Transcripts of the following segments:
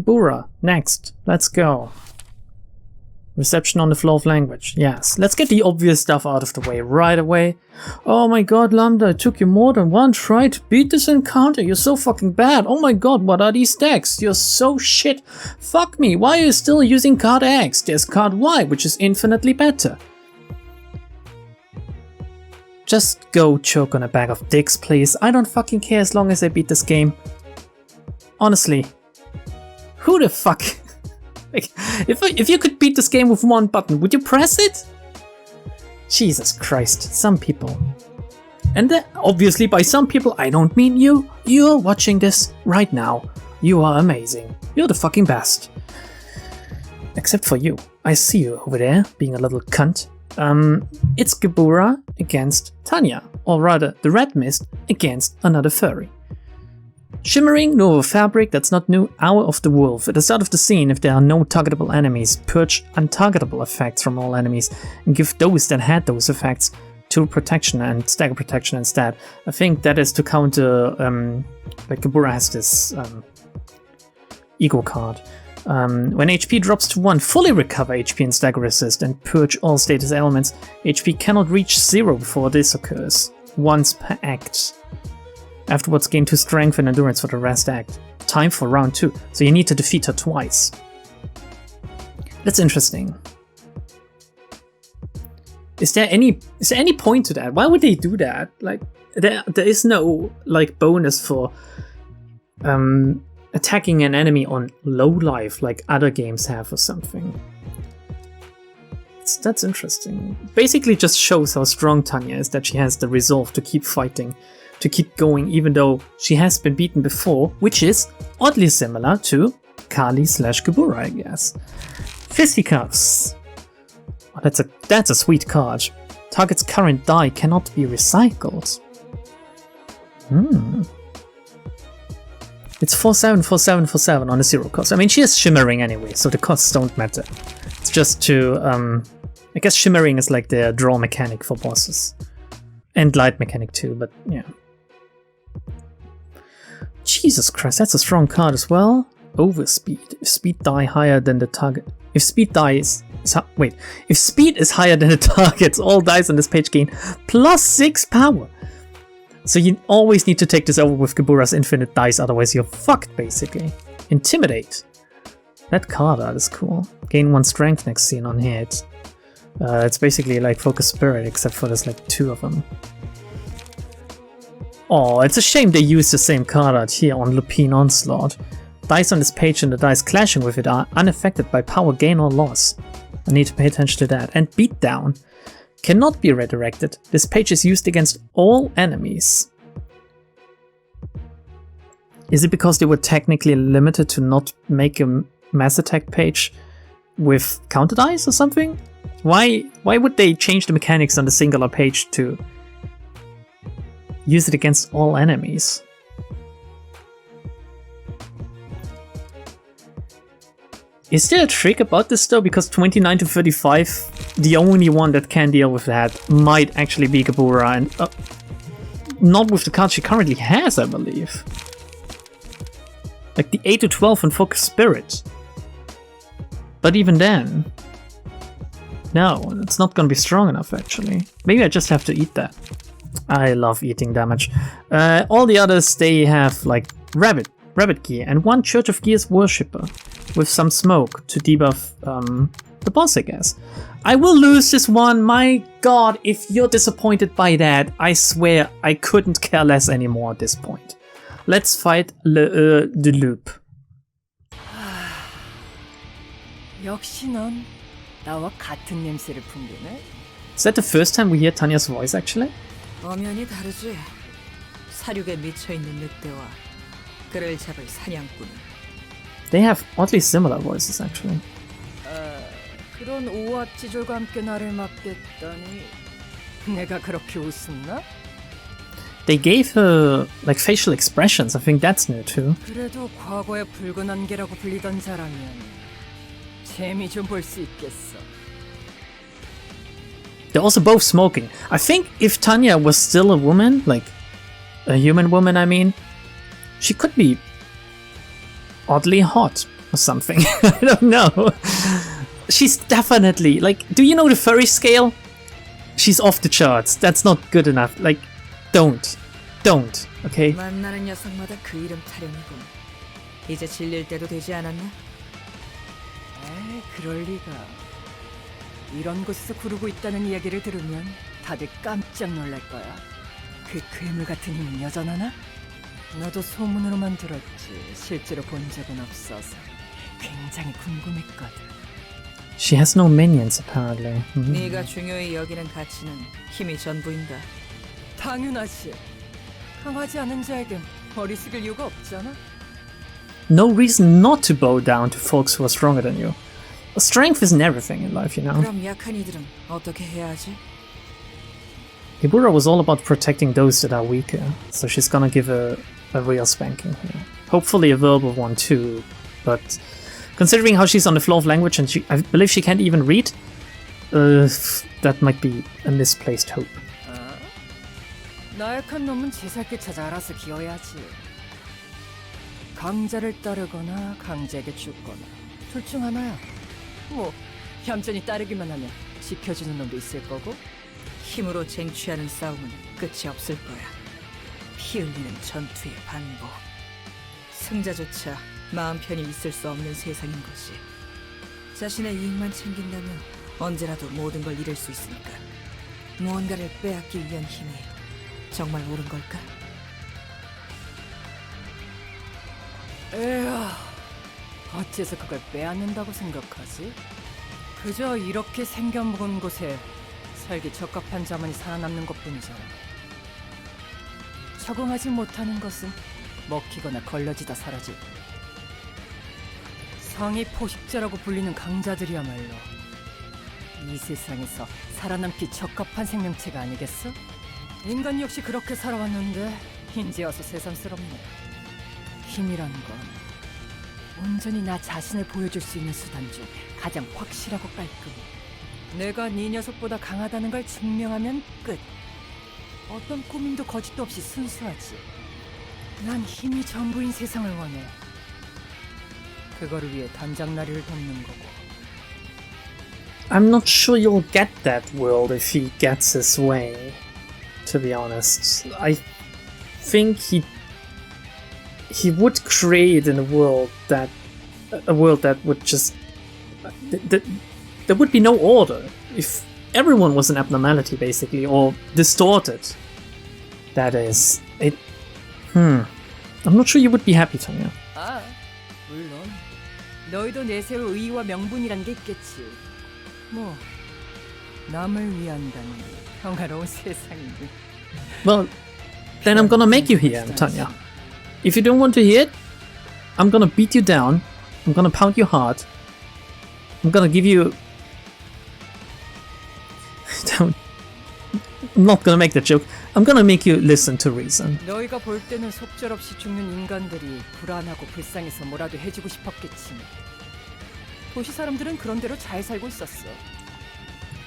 Gebura. Next. Let's go. Reception on the flow of language. Yes. Let's get the obvious stuff out of the way right away. Oh my god, Lambda, it took you more than one try to beat this encounter. You're so fucking bad. Oh my god, what are these decks? You're so shit. Fuck me. Why are you still using card X? There's card Y, which is infinitely better. Just go choke on a bag of dicks, please. I don't fucking care as long as I beat this game. Honestly. Who the fuck... Like, if you could beat this game with one button, would you press it? Jesus Christ, some people. And obviously by some people, I don't mean you. You're watching this right now. You are amazing. You're the fucking best. Except for you. I see you over there, being a little cunt. It's Gebura against Tanya. Or rather, the Red Mist against another furry. Shimmering, Nova Fabric, that's not new. Hour of the Wolf. At the start of the scene, if there are no targetable enemies, purge untargetable effects from all enemies and give those that had those effects to protection and stagger protection instead. I think that is to counter, like Gebura has this ego card. When HP drops to 1, fully recover HP and stagger resist and purge all status elements. HP cannot reach 0 before this occurs, once per act. Afterwards gain 2 strength and endurance for the rest act. Time for round 2, so you need to defeat her twice. That's interesting. Is there any point to that? Why would they do that? Like, there is no like bonus for attacking an enemy on low life like other games have or something. That's interesting. Basically just shows how strong Tanya is, that she has the resolve to keep fighting, to keep going even though she has been beaten before, which is oddly similar to Kali/Gebura, I guess. Fisticuffs. Oh, that's a sweet card. Target's current die cannot be recycled. It's 4/7, 4/7, 4/7 on a 0 cost. I mean, she is shimmering anyway, so the costs don't matter. It's just to, I guess shimmering is like the draw mechanic for bosses. And light mechanic too, but yeah. Jesus Christ, that's a strong card as well. Overspeed. If speed die higher than the target. If speed dies. If speed is higher than the target's, all dice on this page gain +6 power. So you always need to take this over with Gebura's infinite dice, otherwise you're fucked basically. Intimidate. That card art is cool. Gain 1 strength next scene on hit. It's basically like Focus Spirit, except for there's like 2 of them. Oh, it's a shame they use the same card art here on Lupine Onslaught. Dice on this page and the dice clashing with it are unaffected by power gain or loss. I need to pay attention to that. And Beatdown cannot be redirected. This page is used against all enemies. Is it because they were technically limited to not make a mass attack page with counter dice or something? Why would they change the mechanics on the singular page to use it against all enemies? Is there a trick about this though? Because 29 to 35, the only one that can deal with that might actually be Gebura, and not with the card she currently has, I believe. Like the 8 to 12 on Focus Spirit. But even then, no, it's not gonna be strong enough actually. Maybe I just have to eat that. I love eating damage. All the others, they have like Rabbit Gear, and 1 Church of Gears Worshipper with some smoke to debuff the boss, I guess. I will lose this one, my god, if you're disappointed by that, I swear I couldn't care less anymore at this point. Let's fight Le de Loop. 역시 넌 나와 같은 냄새를 풍기네. Is that the first time we hear Tanya's voice actually? 엄연히 다르지. 사륙에 미쳐 있는 늑대와 그를 잡을 사냥꾼. They have oddly similar voices actually. 그런 오합지졸과 함께 나를 막겠다니 내가 그렇게 웃었나? They gave her like facial expressions. I think that's new too. 그래도 과거의 붉은 안개라고 불리던 자라면 재미 좀 볼 수 있겠어. They're also both smoking. I think if Tanya was still a woman, like a human woman, I mean, she could be oddly hot. or something. I don't know. She's definitely, like, do you know the furry scale? She's off the charts. That's not good enough. Like, don't, okay? 만나는 녀석마다 그 이름 타령이군. 이제 질릴 때도 되지 않았나? 에이, 그럴 리가. 이런 곳에서 구르고 있다는 이야기를 들으면 다들 깜짝 놀랄 거야. 그 괴물 같은 힘은 여전하나? 나도 소문으로만 들었지 실제로 본 적은 없어서 굉장히 궁금했거든. She has no minions apparently. 네가 중요히 여기는 가치는 힘이 전부인가? 당연하지. 강하지 않은 자에겐 머리 숙일 이유가 없잖아. No reason not to bow down to folks who are stronger than you. Strength isn't everything in life, you know. 그럼 약한 이들은 어떻게 해야 하지? Hibura was all about protecting those that are weaker, so she's gonna give a real spanking here. Hopefully a verbal one too, but considering how she's on the flow of language and I believe she can't even read, that might be a misplaced hope. 나약한 놈은 제살길 찾아 알아서 기어야지. 강자를 따르거나 강자에게 죽거나 둘 중 하나야. 뭐 얌전히 따르기만 하면 지켜주는 놈도 있을 거고. 힘으로 쟁취하는 싸움은 끝이 없을 거야. 피 흘리는 전투의 반복. 승자조차 마음 편히 있을 수 없는 세상인 거지. 자신의 이익만 챙긴다면 언제라도 모든 걸 잃을 수 있으니까. 무언가를 빼앗기 위한 힘이 정말 옳은 걸까? 에휴, 어째서 그걸 빼앗는다고 생각하지? 그저 이렇게 생겨먹은 곳에 살기 적합한 자만이 살아남는 것뿐이잖아. 적응하지 못하는 것은 먹히거나 걸러지다 사라질. 상위 포식자라고 불리는 강자들이야말로 이 세상에서 살아남기 적합한 생명체가 아니겠어? 인간 역시 그렇게 살아왔는데 이제 와서 새삼스럽네. 힘이란 건 온전히 나 자신을 보여줄 수 있는 수단 중 가장 확실하고 깔끔. 내가 네 녀석보다 강하다는 걸 증명하면 끝. 어떤 꾸밈도 거짓도 없이 순수하지. 난 힘이 전부인 세상을 원해. 그거를 위해 단장나리를 돕는 거고. I'm not sure you'll get that world if he gets his way, to be honest. I think he would create in a world that would just there would be no order if everyone was an abnormality basically, or distorted. That is it. I'm not sure you would be happy, Tanya. 아, 물론 너희도 내세울 의의와 명분이란 게 있겠지. 뭐 남을 위한다는 평화로운 세상이니. Well, then I'm gonna make you hear him, Tanya. If you don't want to hear it, I'm gonna beat you down. I'm gonna pound you hard. I'm gonna give you. I'm not gonna make that joke. I'm gonna make you listen to reason. 너희가 볼 때는 속절없이 죽는 인간들이 불안하고 불쌍해서 뭐라도 해주고 싶었겠지. 도시 사람들은 그런 대로 잘 살고 있었어.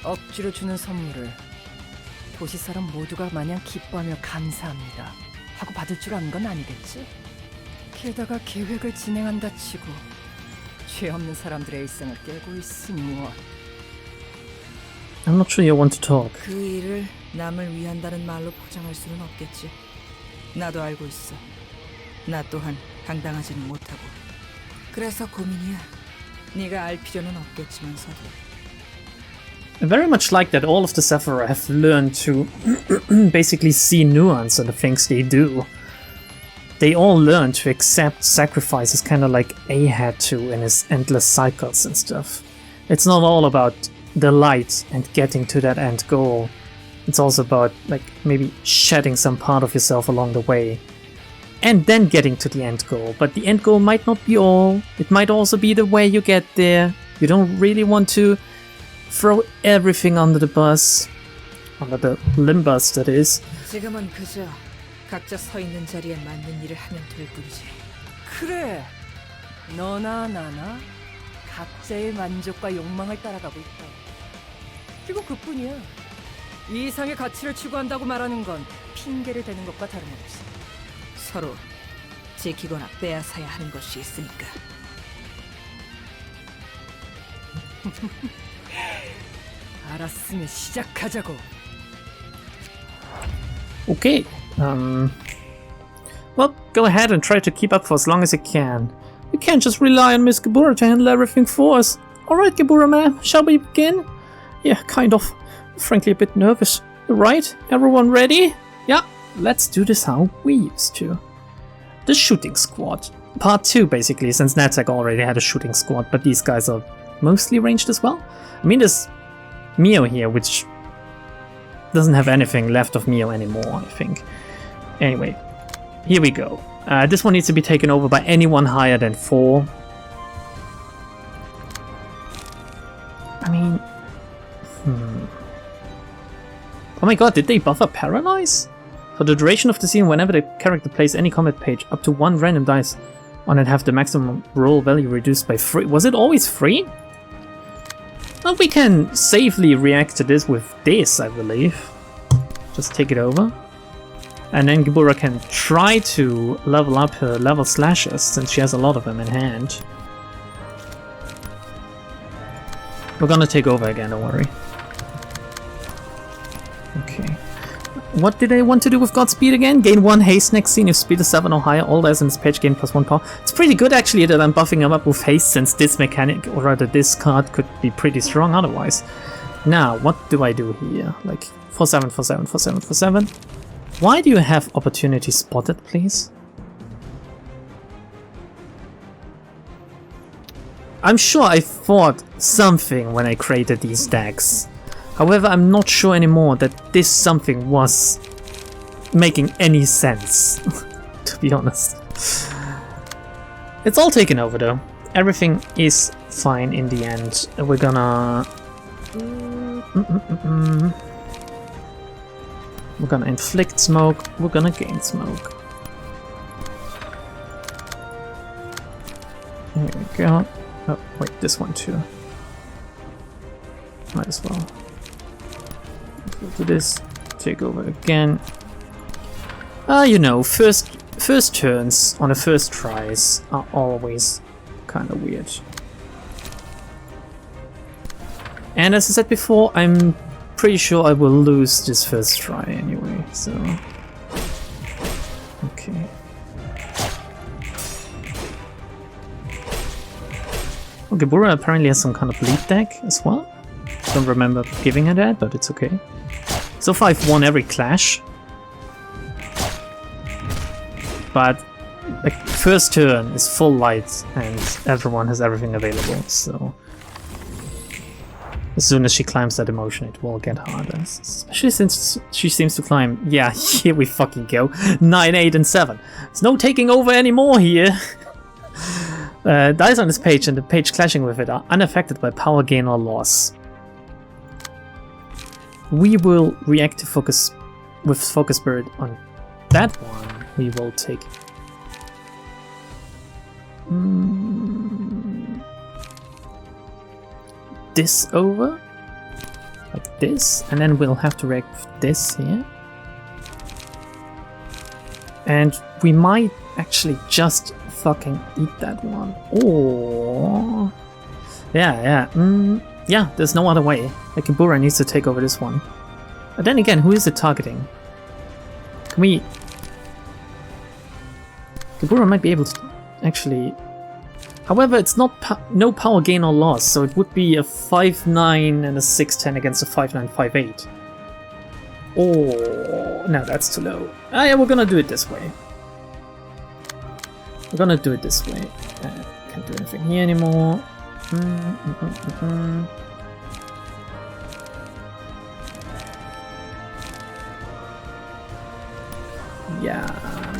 억지로 주는 선물을 도시 사람 모두가 마냥 기뻐하며 감사합니다 하고 받을 줄 아는 건 아니겠지? 게다가 계획을 진행한다 치고 죄 없는 사람들의 일상을 깨고 있으니 뭐. I'm not sure you want to talk. 그 일을 남을 위한다는 말로 포장할 수는 없겠지. 나도 알고 있어. 나 또한 당당하지는 못하고. 그래서 고민이야. 네가 알 필요는 없겠지만서도. Very much like that, all of the Sephira have learned to basically see nuance in the things they do. They all learn to accept sacrifices, kind of like A had to in his endless cycles and stuff. It's not all about the light and getting to that end goal. It's also about like maybe shedding some part of yourself along the way and then getting to the end goal. But the end goal might not be all. It might also be the way you get there. You don't really want to throw everything under the bus, under the limbus that is. 지금은 그저 각자 서 있는 자리에 맞는 일을 하면 될 뿐이지. 그래, 너나 나나 각자의 만족과 욕망을 따라가고 있다. 그리고 그뿐이야. 이 이상의 가치를 추구한다고 말하는 건 핑계를 대는 것과 다름없어. 서로 지키거나 빼앗아야 하는 것이 있으니까. 알았으면 시작하자고. Okay. Well, go ahead and try to keep up for as long as you can. We can't just rely on Miss Gebura to handle everything for us. Alright, Gebura ma'am, shall we begin? Yeah, kind of. Frankly, a bit nervous. Right? Everyone ready? Yeah, let's do this how we used to. The shooting squad. Part 2, basically, since Natek already had a shooting squad, but these guys are mostly ranged as well. I mean, there's Mio here, which doesn't have anything left of Mio anymore, I think. Anyway, here we go. This one needs to be taken over by anyone higher than 4. I mean... Oh my god, did they buffer Paralyze? For the duration of the scene, whenever the character plays any combat page, up to 1 random dice on it have the maximum roll value reduced by 3. Was it always 3? Well, we can safely react to this with this, I believe. Just take it over. And then Gebura can try to level up her level slashes, since she has a lot of them in hand. We're gonna take over again, don't worry. Okay. What did I want to do with Godspeed again? Gain 1 haste next scene if speed is 7 or higher. All dice in this page gain +1 power. It's pretty good actually that I'm buffing him up with haste, since this mechanic, or rather this card, could be pretty strong otherwise. Now, what do I do here? Like 4/7, 4/7, 4/7, 4/7. Why do you have opportunity spotted, please? I'm sure I thought something when I created these decks. However, I'm not sure anymore that this something was making any sense, to be honest. It's all taken over though. Everything is fine in the end. We're gonna... We're gonna inflict smoke, we're gonna gain smoke. Here we go. Oh, wait, this one too. Might as well. Go to this, take over again. You know, first turns on the first tries are always kind of weird. And as I said before, I'm pretty sure I will lose this first try anyway, so... Okay. Well, Gebura apparently has some kind of lead deck as well. Don't remember giving her that, but it's okay. So far I've won every clash. But like, first turn is full light and everyone has everything available, so... As soon as she climbs that emotion, it will get harder. Especially since she seems to climb... Yeah, here we fucking go. 9, 8 and 7. There's no taking over anymore here. Dice on this page and the page clashing with it are unaffected by power gain or loss. We will react to focus with Focus Spirit on that one. We will take... this over, like this, and then we'll have to react with this here. And we might actually just fucking eat that one. Or... Yeah, there's no other way. Like, Gebura needs to take over this one. But then again, who is it targeting? Can we... Gebura might be able to actually... However, it's not no power gain or loss, so it would be a 5-9 and a 6-10 against a 5-9, 5-8. Oh, no, that's too low. Ah, yeah, we're gonna do it this way. We're gonna do it this way. Can't do anything here anymore. Yeah,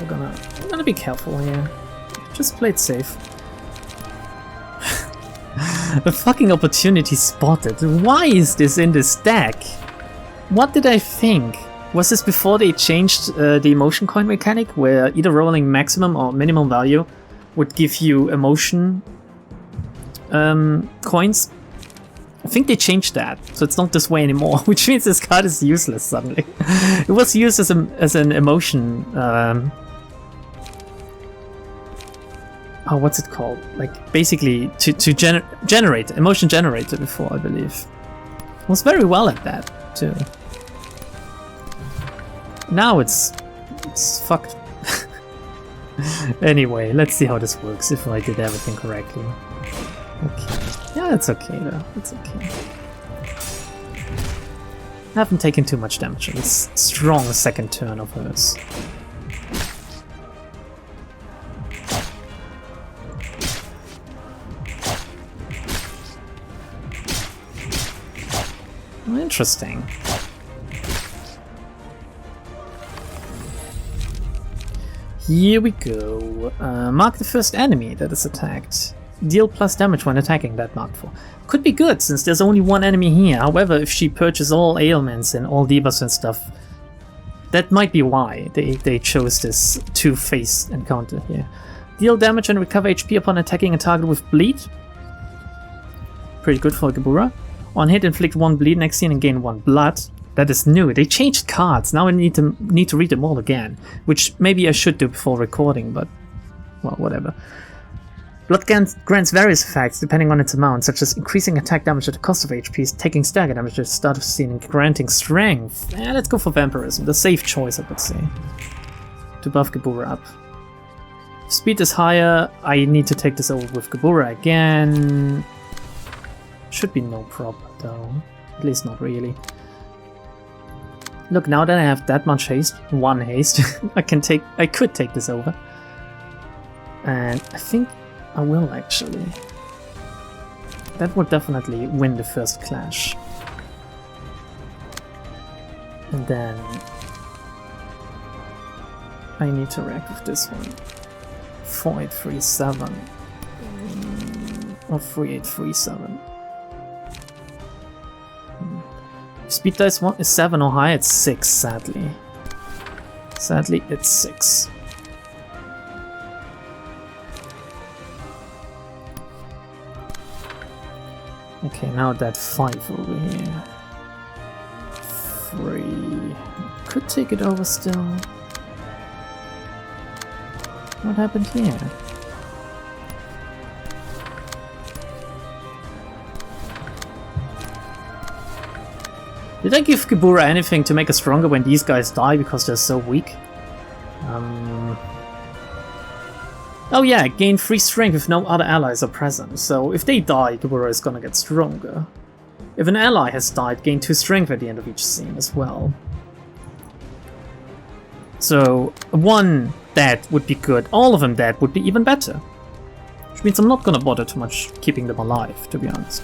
we're gonna be careful here. Just play it safe. A fucking opportunity spotted. Why is this in this deck? What did I think? Was this before they changed the emotion coin mechanic, where either rolling maximum or minimum value would give you emotion coins? I think they changed that, so it's not this way anymore, which means this card is useless suddenly. It was used as an emotion... oh, what's it called? Like basically to generate emotion generator before, I believe. Was very well at that too. Now it's fucked. Anyway, let's see how this works if I did everything correctly. Okay. Yeah, it's okay though. It's okay. I haven't taken too much damage on this strong second turn of hers. Interesting. Here we go. Mark the first enemy that is attacked. Deal plus damage when attacking that marked for. Could be good since there's only one enemy here. However, if she purchases all ailments and all debuffs and stuff, that might be why they chose this two-phase encounter here. Deal damage and recover HP upon attacking a target with bleed. Pretty good for Gebura. On hit, inflict 1 bleed next scene and gain 1 blood. That is new. They changed cards. Now I need to read them all again, which maybe I should do before recording, but well, whatever. Blood grants various effects depending on its amount, such as increasing attack damage at the cost of HP, taking stagger damage at the start of scene, and granting strength. Let's go for vampirism, the safe choice, I would say, to buff Gebura up. If speed is higher, I need to take this over with Gebura again. Should be no problem though, at least not really. Look, now that I have that much haste, 1 haste, I could take this over. And I think I will actually. That would definitely win the first clash. And then I need to react with this one. 4837 or 3837. Speed dice 1 is 7 or higher, it's 6, sadly. Sadly, it's 6. Okay, now that 5 over here. 3. Could take it over still. What happened here? Did I give Gebura anything to make her stronger when these guys die because they're so weak? Oh yeah, gain 3 strength if no other allies are present, so if they die, Gebura is gonna get stronger. If an ally has died, gain 2 strength at the end of each scene as well. So 1 dead would be good, all of them dead would be even better. Which means I'm not gonna bother too much keeping them alive, to be honest.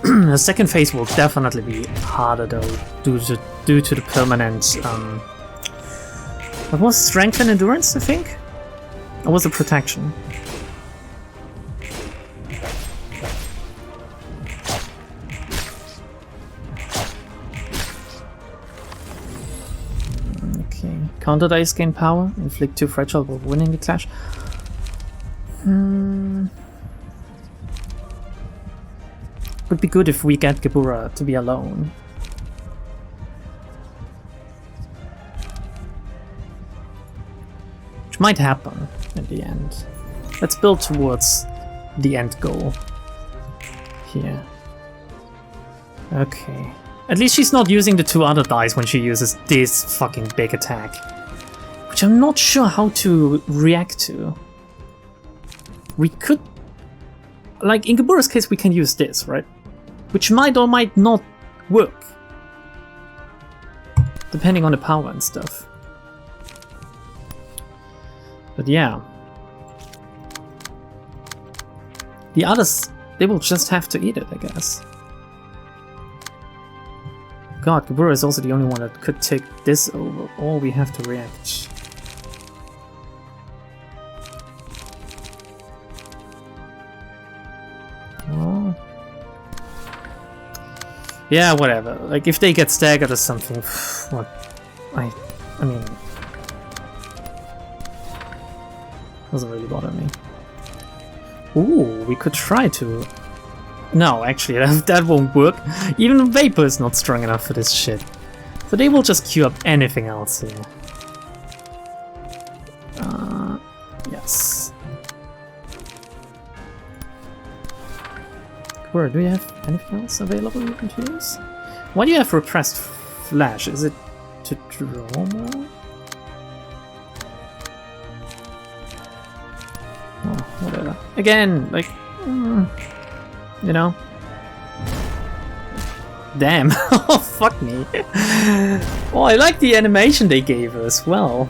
The second phase will definitely be harder though, due to the permanent, what was strength and endurance, I think? Or was it protection? Okay, counter dice gain power, inflict 2 fragile while winning the clash. Would be good if we get Gebura to be alone. Which might happen in the end. Let's build towards the end goal here. Okay. At least she's not using the 2 other dice when she uses this fucking big attack. Which I'm not sure how to react to. We could... Like, in Gebura's case we can use this, right? Which might or might not work. Depending on the power and stuff. But yeah. The others, they will just have to eat it, I guess. God, Gebura is also the only one that could take this over, or we have to react. Oh. Yeah, whatever. Like, if they get staggered or something, what? I mean, doesn't really bother me. Ooh, we could try to No, actually, that won't work. Even Vapor is not strong enough for this shit. So they will just queue up anything else here. Yes. Where do you have anything else available you can use? Why do you have repressed flash? Is it to draw more? Oh, whatever. Again, like, you know. Damn. Oh, fuck me. Oh, I like the animation they gave her as well.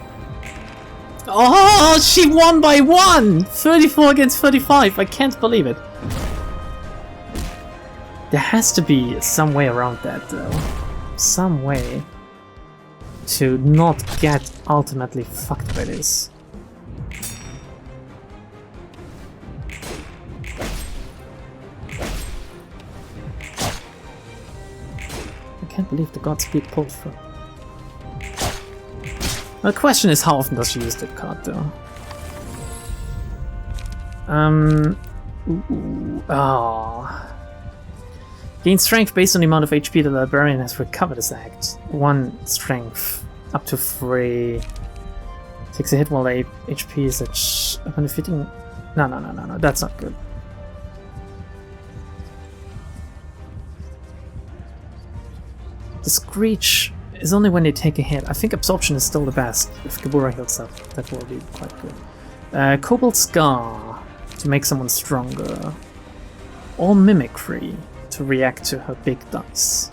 Oh, she won by 1! 34 against 35. I can't believe it. There has to be some way around that, though. Some way to not get ultimately fucked by this. I can't believe the Godspeed pulled through. The question is, how often does she use that card, though? Gain strength based on the amount of HP the librarian has recovered this act. 1 strength, up to 3. Takes a hit while the HP is at when defeating. No, that's not good. The Screech is only when they take a hit. I think Absorption is still the best. If Gebura heals up, that will be quite good. Cobalt Scar to make someone stronger. Or Mimicry to react to her big dice.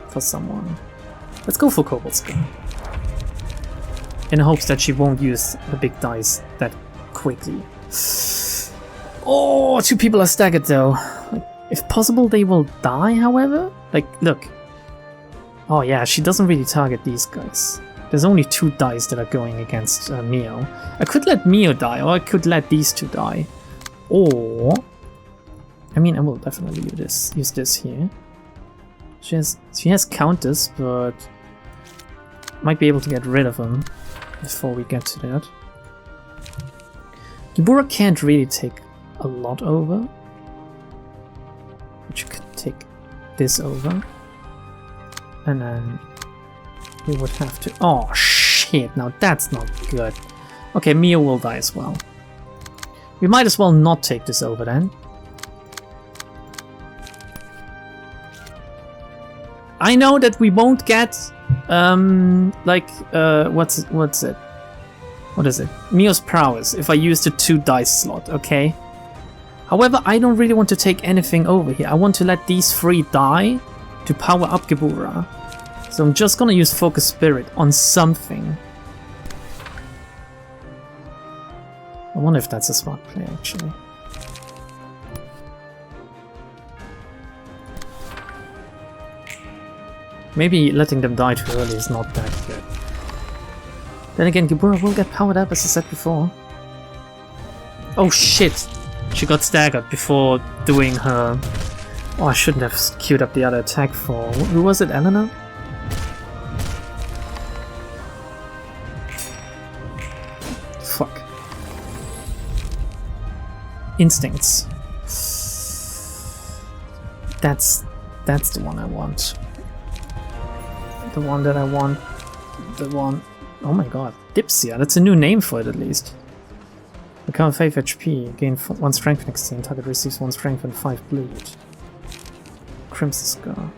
For someone. Let's go for Cobalt Scar. In hopes that she won't use the big dice that quickly. Oh, 2 people are staggered though. Like, if possible, they will die, however. Like, look. Oh yeah, she doesn't really target these guys. There's only 2 dice that are going against Mio. I could let Mio die, or I could let these 2 die. Or... I mean, I will definitely use this here. She has counters, but... might be able to get rid of them before we get to that. Gebura can't really take a lot over. But you could take this over. And then we would have to... Oh shit, now that's not good. Okay, Mio will die as well. We might as well not take this over then. I know that we won't get what's it? What is it? Mio's prowess if I use the 2 dice slot, okay? However, I don't really want to take anything over here. I want to let these 3 die to power up Gebura. So I'm just gonna use Focus Spirit on something. I wonder if that's a smart play, actually. Maybe letting them die too early is not that good. Then again, Gebura will get powered up, as I said before. Oh shit! She got staggered before doing her... Oh, I shouldn't have queued up the other attack for... Who was it, Elena? Fuck. Instincts. That's the one I want. The one that I want. The one... Oh my god. Dipsia, that's a new name for it at least. Recover 5 HP, gain 1 strength next turn, target receives 1 strength and 5 bleed. Crimson Scar.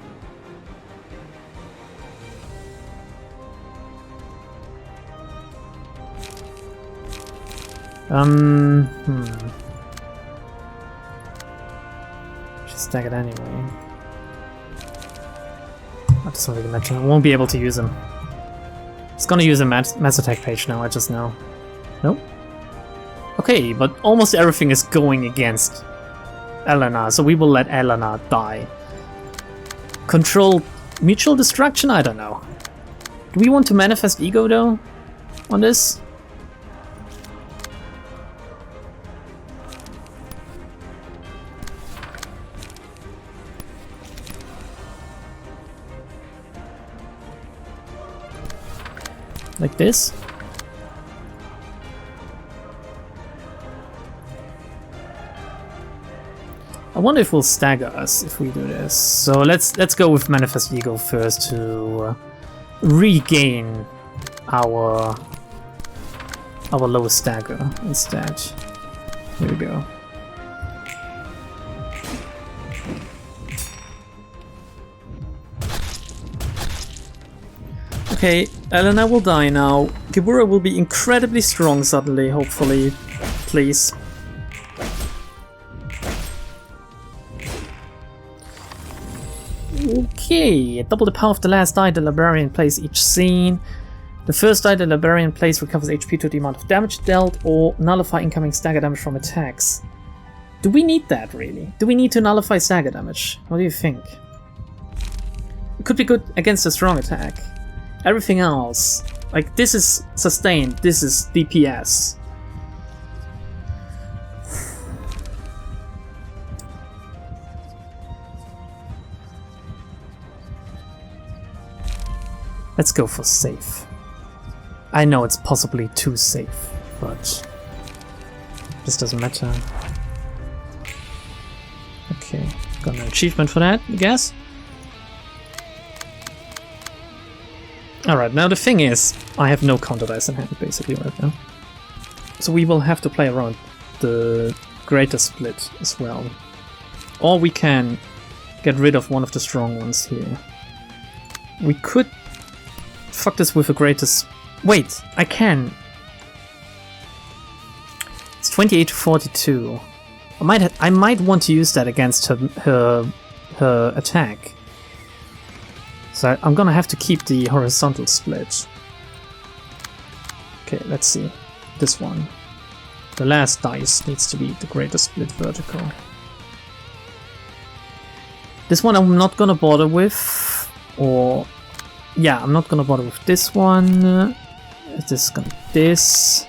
She's staggered anyway. That doesn't really matter. I won't be able to use him. It's gonna use a mass attack page now, I just know. Nope. Okay, but almost everything is going against Elena, so we will let Elena die. Control mutual destruction? I don't know. Do we want to manifest ego though? On this? Like this? I wonder if we'll stagger us if we do this. So let's go with Manifest Ego first to regain our lowest stagger instead. Here we go. Okay, Elena will die now. Gebura will be incredibly strong suddenly, hopefully. Please. Okay, double the power of the last die the librarian plays each scene. The first die the librarian plays recovers HP to the amount of damage dealt or nullify incoming stagger damage from attacks. Do we need that really? Do we need to nullify stagger damage? What do you think? It could be good against a strong attack. Everything else, like this is sustained, this is DPS. Let's go for safe. I know it's possibly too safe, but this doesn't matter. Okay, got an achievement for that, I guess. Alright, now the thing is, I have no counter dice in hand basically right now. So we will have to play around the greater split as well. Or we can get rid of one of the strong ones here. We could fuck this with a greatest. Wait, I can. It's 28 to 42. I might want to use that against her attack. So I'm gonna have to keep the horizontal split. Okay, let's see. This one. The last dice needs to be the greater split vertical. This one I'm not gonna bother with, or yeah, I'm not gonna bother with this one. This is gonna be this.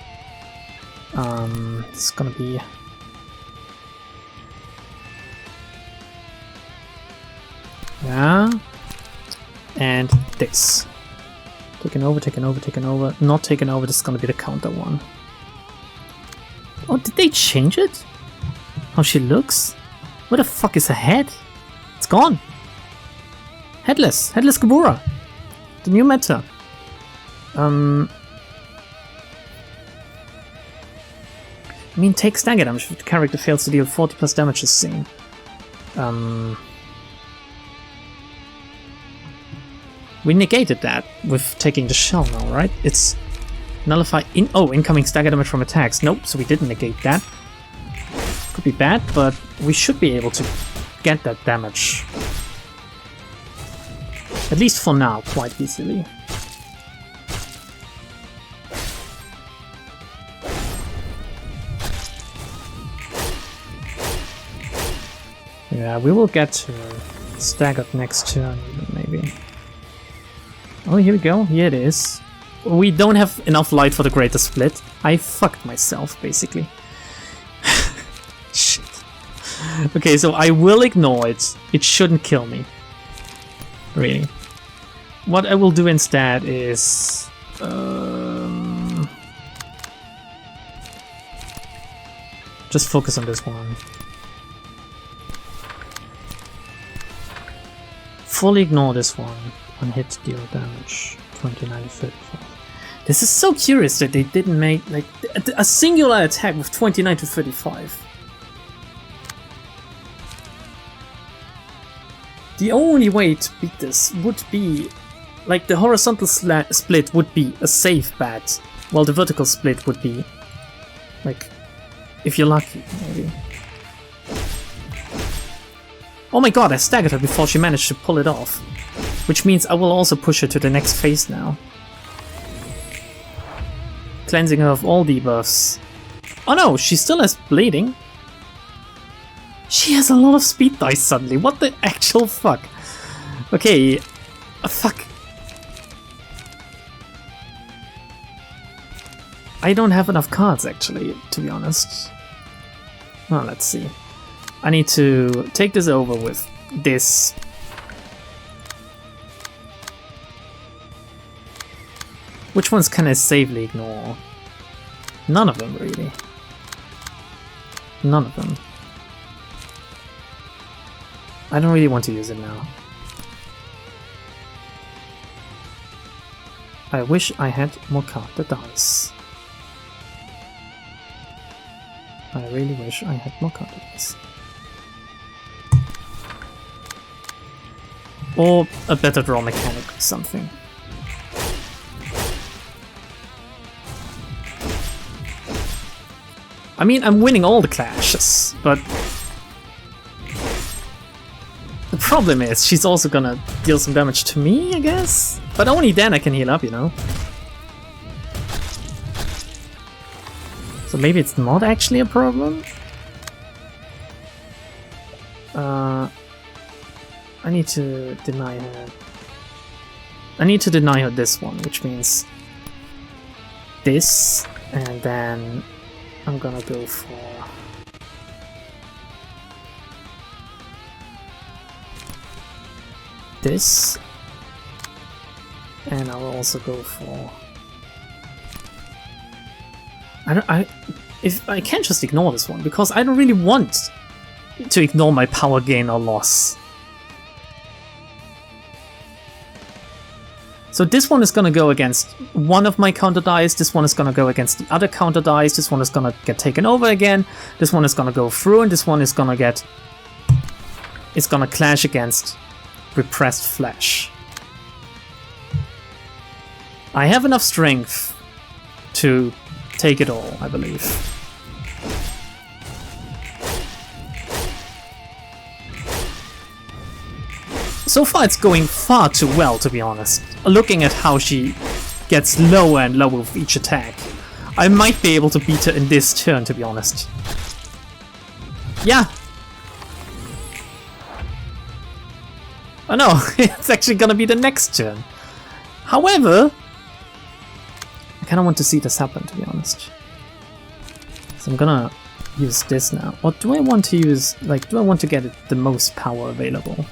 This is gonna be. Yeah. And this. Taken over, taken over, taken over. Not taken over, this is gonna be the counter one. Oh, did they change it? How she looks? Where the fuck is her head? It's gone. Headless. Headless Gebura. The new meta. I mean, take stagger damage if the character fails to deal 40 plus damage this scene. We negated that with taking the shell now, right? It's nullify incoming stagger damage from attacks. Nope, so we didn't negate that. Could be bad, but we should be able to get that damage. At least for now, quite easily. Yeah, we will get staggered next turn, maybe. Oh, here we go. Here it is. We don't have enough light for the greater split. I fucked myself, basically. Shit. Okay, so I will ignore it. It shouldn't kill me. Really. What I will do instead is... just focus on this one. Fully ignore this one. On hit deal damage 29 to 35. This is so curious that they didn't make like a singular attack with 29 to 35. The only way to beat this would be like the horizontal split would be a safe bet, while the vertical split would be like if you're lucky, maybe. Oh my god, I staggered her before she managed to pull it off. Which means I will also push her to the next phase now. Cleansing her of all debuffs. Oh no, she still has bleeding. She has a lot of speed dice suddenly. What the actual fuck? Okay. Fuck. I don't have enough cards actually, to be honest. Well, let's see. I need to take this over with this. Which ones can I safely ignore? None of them, really. None of them. I don't really want to use it now. I wish I had more counter dice. I really wish I had more counter dice. Or a better draw mechanic or something. I mean, I'm winning all the clashes, but the problem is she's also gonna deal some damage to me, I guess? But only then I can heal up, you know? So maybe it's not actually a problem? I need to deny her. I need to deny her this one, which means this, and then I'm gonna go for this, and I'll also go for if I can't just ignore this one, because I don't really want to ignore my power gain or loss. So this one is gonna go against one of my counter dice, this one is gonna go against the other counter dice, this one is gonna get taken over again, this one is gonna go through, and this one is gonna get... it's gonna clash against repressed flesh. I have enough strength to take it all, I believe. So far it's going far too well, to be honest. Looking at how she gets lower and lower with each attack. I might be able to beat her in this turn, to be honest. Yeah! Oh no, it's actually gonna be the next turn. However, I kinda want to see this happen, to be honest. So I'm gonna use this now. Or do I want to use, like, do I want to get it the most power available?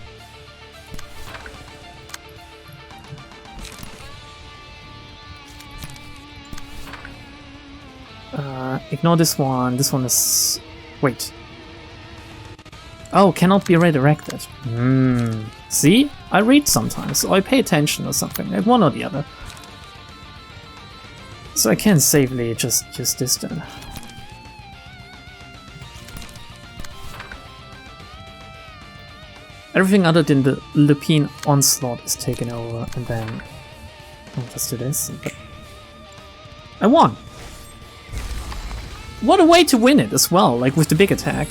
Ignore this one. This one is... wait. Oh, cannot be redirected. See? I read sometimes, or I pay attention or something, like one or the other. So I can safely just use this then. Everything other than the Lupine Onslaught is taken over, and then I'll just do this. But I won! What a way to win it as well, like with the big attack.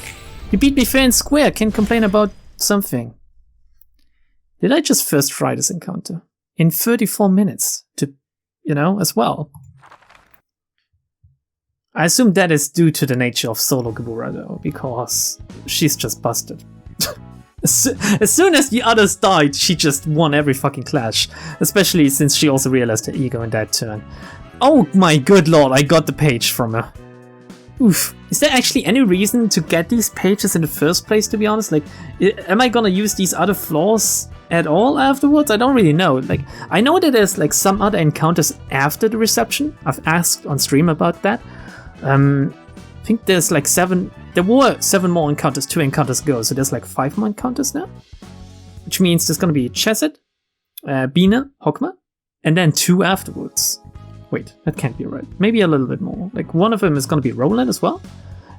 You beat me fair and square, can't complain about something. Did I just first try this encounter? In 34 minutes, to, you know, as well. I assume that is due to the nature of Solo Gebura though, because she's just busted. As soon as the others died, she just won every fucking clash. Especially since she also realized her ego in that turn. Oh my good lord, I got the page from her. Oof. Is there actually any reason to get these pages in the first place, to be honest? Like, am I gonna use these other flaws at all afterwards? I don't really know. Like, I know that there's like some other encounters after the reception. I've asked on stream about that. I think there's like 7... there were 7 more encounters, 2 encounters ago, so there's like 5 more encounters now. Which means there's gonna be Chesed, Bina, Hokma, and then 2 afterwards. Wait, that can't be right. Maybe a little bit more. Like, one of them is gonna be Roland as well.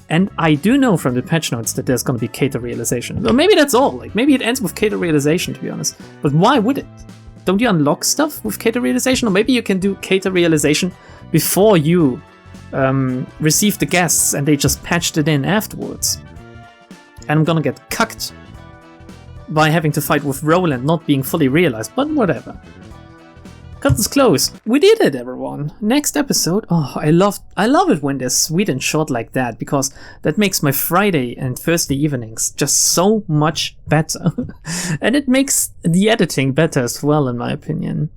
And I do know from the patch notes that there's gonna be Cater Realization. Or maybe that's all. Like, maybe it ends with Cater Realization, to be honest. But why would it? Don't you unlock stuff with Cater Realization? Or maybe you can do Cater Realization before you receive the guests and they just patched it in afterwards. And I'm gonna get cucked by having to fight with Roland not being fully realized, but whatever. Curtains closed. We did it, everyone. Next episode. Oh, I love it when they're sweet and short like that, because that makes my Friday and Thursday evenings just so much better. And it makes the editing better as well, in my opinion.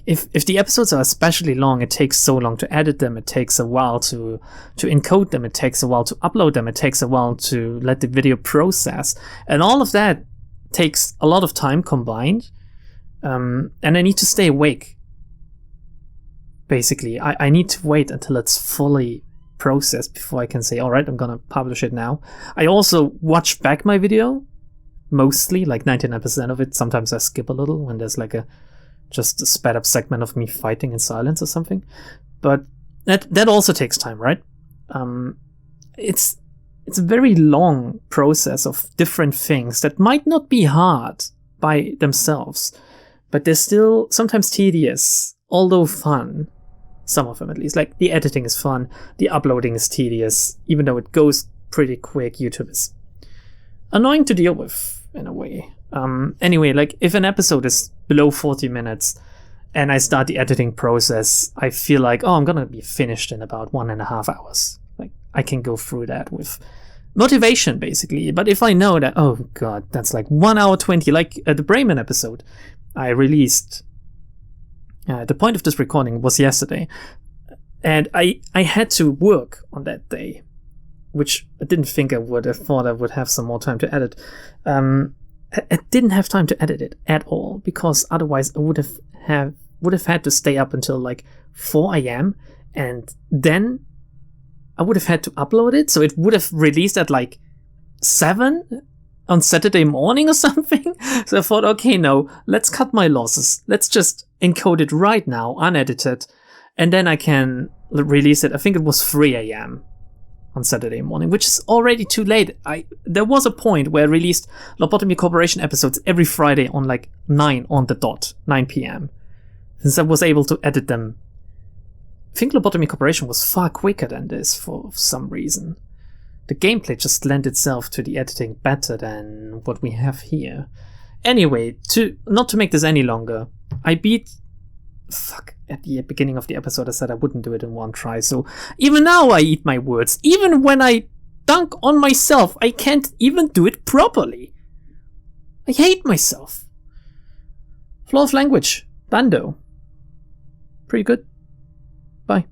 If the episodes are especially long, it takes so long to edit them, it takes a while to encode them, it takes a while to upload them, it takes a while to let the video process. And all of that takes a lot of time combined. And I need to stay awake. Basically, I need to wait until it's fully process before I can say, alright, I'm gonna publish it now. I also watch back my video, mostly, like 99% of it. Sometimes I skip a little when there's like just a sped up segment of me fighting in silence or something. But that also takes time, right? It's a very long process of different things that might not be hard by themselves, but they're still sometimes tedious, although fun. Some of them at least. Like, the editing is fun, the uploading is tedious, even though it goes pretty quick. YouTube is annoying to deal with, in a way. Anyway, like, if an episode is below 40 minutes and I start the editing process, I feel like, oh, I'm gonna be finished in about 1.5 hours. Like, I can go through that with motivation, basically. But if I know that, oh god, that's like 1 hour 20, like the Bremen episode I released, the point of this recording was yesterday, and I had to work on that day, which I didn't think I would. I thought I would have some more time to edit. I didn't have time to edit it at all, because otherwise I would have had to stay up until like 4 a.m. and then I would have had to upload it, so it would have released at like 7 on Saturday morning or something. So I thought, okay, no, let's cut my losses. Let's just encode it right now, unedited, and then I can release it. I think it was 3 a.m. on Saturday morning, which is already too late. There was a point where I released Lobotomy Corporation episodes every Friday on like 9 on the dot, 9 p.m. Since I was able to edit them. I think Lobotomy Corporation was far quicker than this for some reason. The gameplay just lent itself to the editing better than what we have here. Anyway, not to make this any longer, I beat... Fuck, at the beginning of the episode I said I wouldn't do it in one try, so even now I eat my words. Even when I dunk on myself, I can't even do it properly. I hate myself. Flaw of language. Bando. Pretty good. Bye.